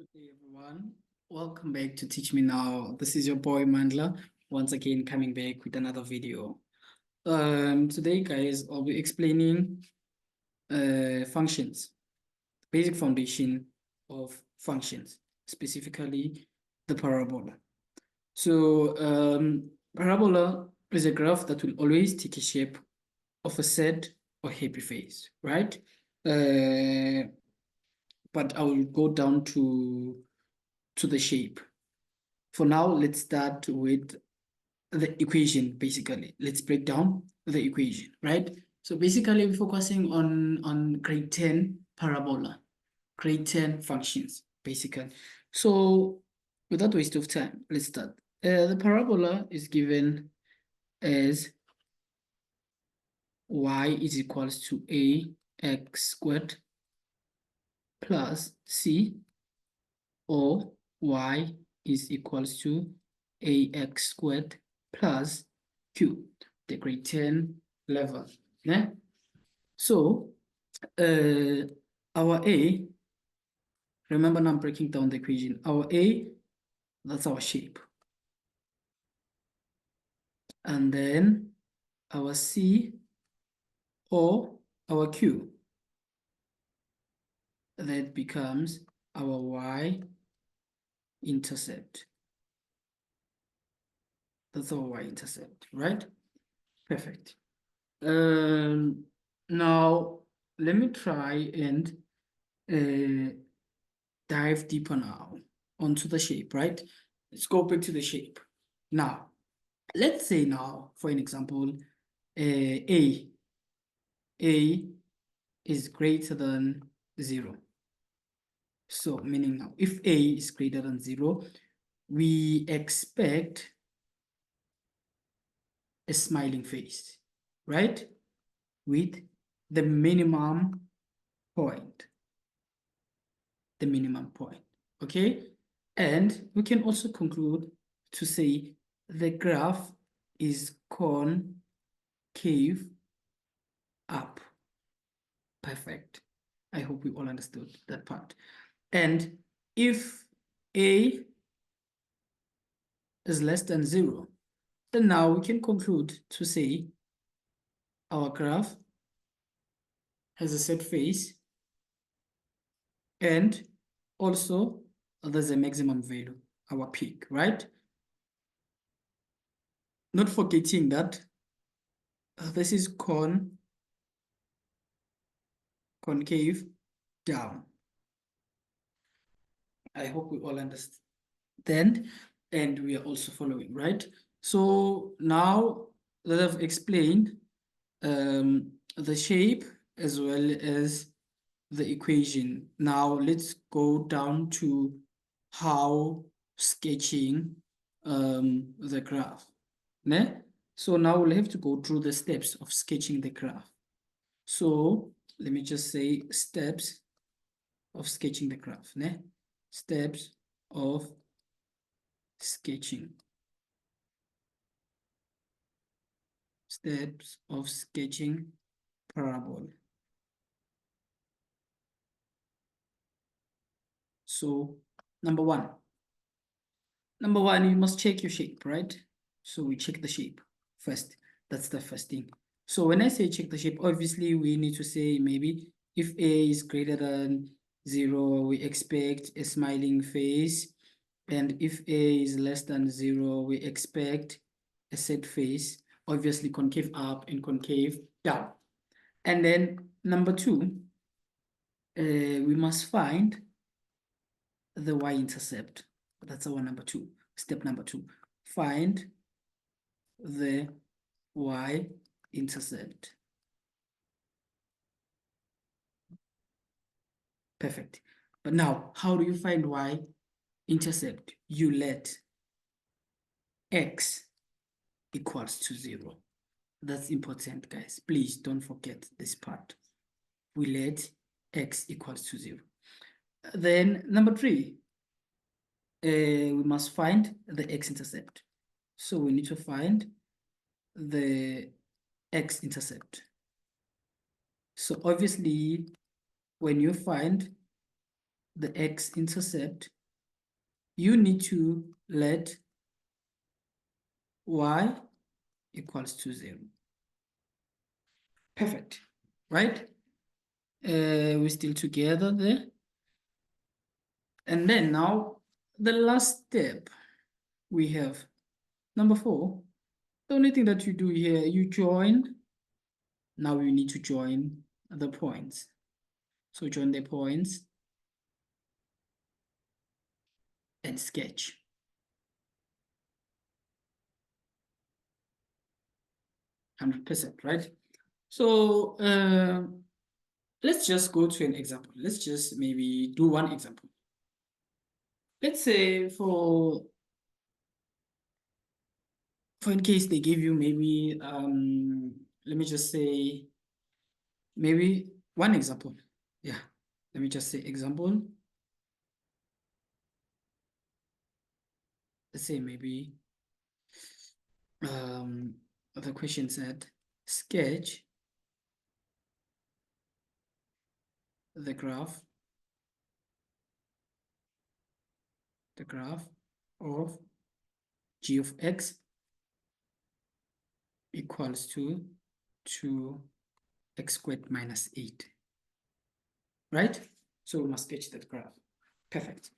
Good day, everyone. Welcome back to Teach Me Now. This is your boy Mandla, once again coming back with another video. Today, guys, I'll be explaining functions, basic foundation of functions, specifically the parabola. So, parabola is a graph that will always take a shape of a sad or happy face, right? But I will go down to the shape. For now, let's start with the equation, basically. Let's break down the equation, right? So basically, we're focusing on grade 10 parabola, grade 10 functions, basically. So without waste of time, let's start. The parabola is given as y is equals to ax squared plus c, or y is equals to ax squared plus q, the grade 10 level. Yeah? So our a, remember now I'm breaking down the equation. Our a, that's our shape. And then our c, or our q, that becomes our y-intercept. That's our y-intercept, right? Perfect. Now let me try and dive deeper now onto the shape, right? Let's go back to the shape. Now, let's say now, for an example, a is greater than 0. So meaning now, if a is greater than 0, we expect a smiling face, right? With the minimum point. The minimum point, okay? And we can also conclude to say the graph is concave up. Perfect. I hope we all understood that part. And if a is less than 0, then now we can conclude to say our graph has a set face, and also there's a maximum value, our peak, right? Not forgetting that this is concave down. I hope we all understand and we are also following, right? So now that I've explained the shape as well as the equation, now let's go down to how sketching the graph. Ne? So now we'll have to go through the steps of sketching the graph. So let me just say steps of sketching the graph. Ne? Steps of sketching. Steps of sketching parabola. So number one, you must check your shape, right? So we check the shape first. That's the first thing. So when I say check the shape, obviously we need to say maybe if a is greater than 0, we expect a smiling face. And if a is less than 0, we expect a sad face, obviously concave up and concave down. And then number 2, we must find the y-intercept. That's our number 2, step number 2. Find the y-intercept. Perfect. But now, how do you find y-intercept? You let x equals to 0. That's important, guys. Please don't forget this part. We let x equals to 0. Then number 3, we must find the x-intercept. So we need to find the x-intercept. So obviously, when you find the x-intercept, you need to let y equals to 0. Perfect, right? We're still together there. And then now, the last step, we have number 4. The only thing that you do here, you join. Now you need to join the points. So join the points and sketch. %, right? So let's just go to an example. Let's just maybe do one example. Let's say for in case they give you maybe, let me just say, maybe one example. Yeah, let me just say example. Let's say maybe the question said sketch the graph of g of x equals to 2x squared minus 8. Right? So we must sketch that graph. Perfect.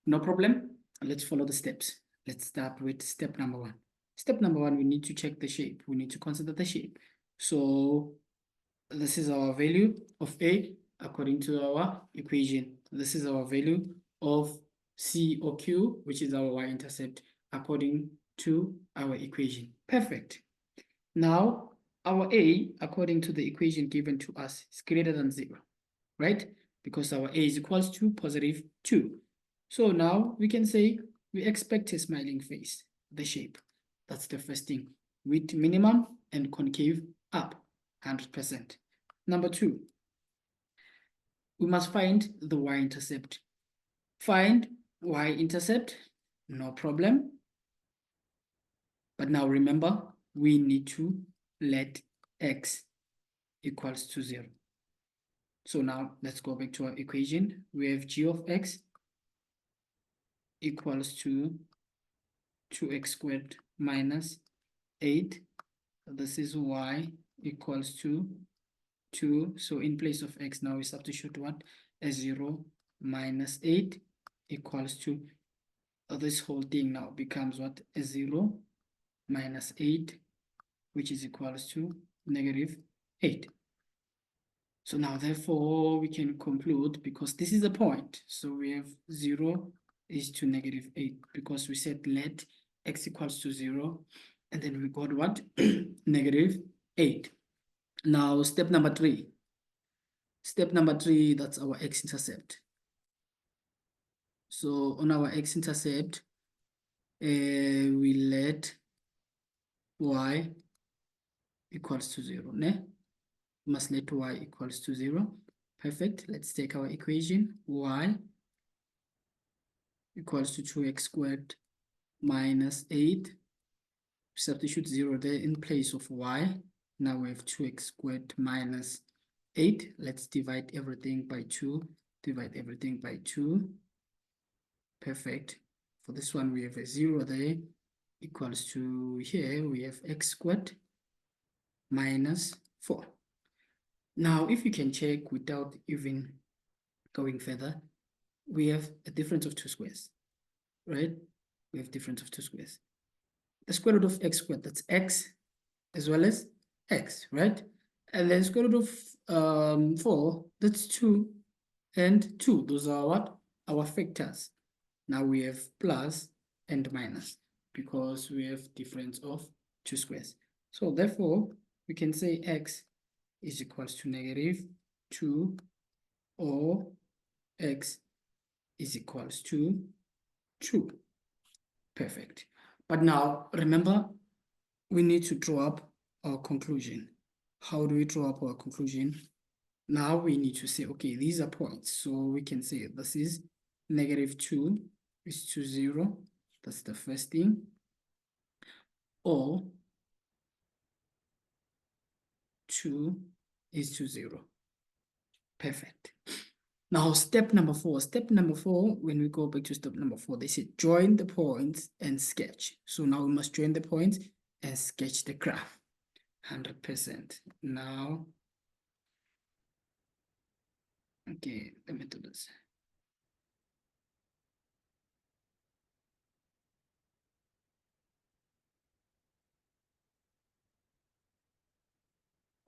No problem. Let's follow the steps. Let's start with step number 1. Step number 1, we need to check the shape. We need to consider the shape. So this is our value of A according to our equation. This is our value of C or Q, which is our y-intercept, according to our equation. Perfect. Now, our A, according to the equation given to us, is greater than 0, right? Because our A is equals to positive 2. So now we can say we expect a smiling face, the shape. That's the first thing, with minimum and concave up, 100%. Number 2, we must find the y-intercept. Find y-intercept, no problem. But now remember, we need to let x equals to 0. So now let's go back to our equation. We have g of x equals to 2x squared minus 8. This is y equals to 2. So in place of x, now we substitute what? A 0 minus 8 equals to, this whole thing now becomes what? A 0 minus 8, which is equals to negative 8. So now, therefore, we can conclude, because this is the point. So we have 0 is to negative 8, because we said let x equals to 0. And then we got what? Negative 8. Now, step number 3. Step number 3, that's our x-intercept. So on our x-intercept, we let y equals to 0. Ne? Must let y equals to 0. Perfect. Let's take our equation. Y equals to 2x squared minus 8. Substitute 0 there in place of y. Now we have 2x squared minus 8. Let's divide everything by 2. Divide everything by 2. Perfect. For this one, we have a 0 there, equals to, here we have x squared minus 4. Now, if you can check without even going further, we have a difference of 2 squares, right? We have difference of 2 squares. The square root of x squared, that's x as well as x, right? And then square root of 4, that's 2 and 2. Those are what? Our factors. Now we have plus and minus because we have difference of 2 squares. So therefore, we can say x is equals to negative 2 or x is equals to 2. Perfect. But now, remember, we need to draw up our conclusion. How do we draw up our conclusion? Now we need to say, okay, these are points. So we can say this is negative 2 is to 0. That's the first thing. Or 2 is to 0. Perfect. Now, step number 4. Step number 4, when we go back to step number 4, they said join the points and sketch. So now we must join the points and sketch the graph. 100%. Now, okay, let me do this.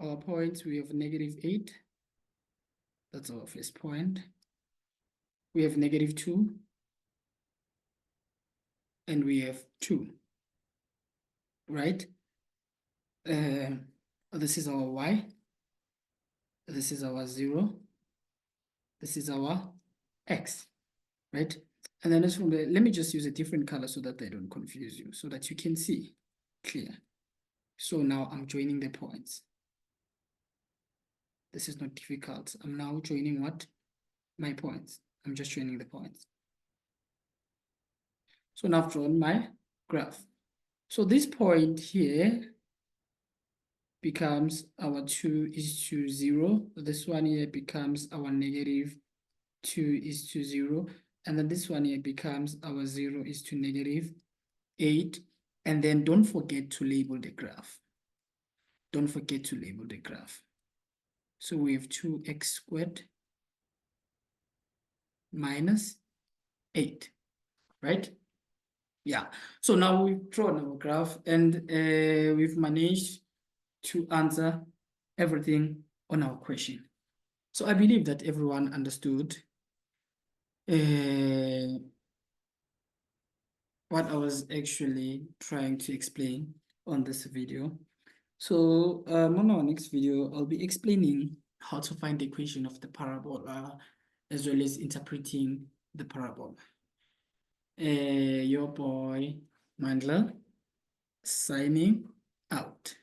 Our points, we have -8. That's our first point. We have -2. And we have 2. Right? This is our y. This is our 0. This is our x. Right? And then as from there, let me just use a different color so that they don't confuse you, so that you can see clear. So now I'm joining the points. This is not difficult. I'm now joining what? My points. I'm just joining the points. So now I've drawn my graph. So this point here becomes our 2:0. This one here becomes our -2:0. And then this one here becomes our 0:8. And then don't forget to label the graph. Don't forget to label the graph. So we have 2x² minus 8, right? Yeah. So now we've drawn our graph and we've managed to answer everything on our question. So I believe that everyone understood what I was actually trying to explain on this video. So on our next video, I'll be explaining how to find the equation of the parabola as well as interpreting the parabola. Your boy Mandla signing out.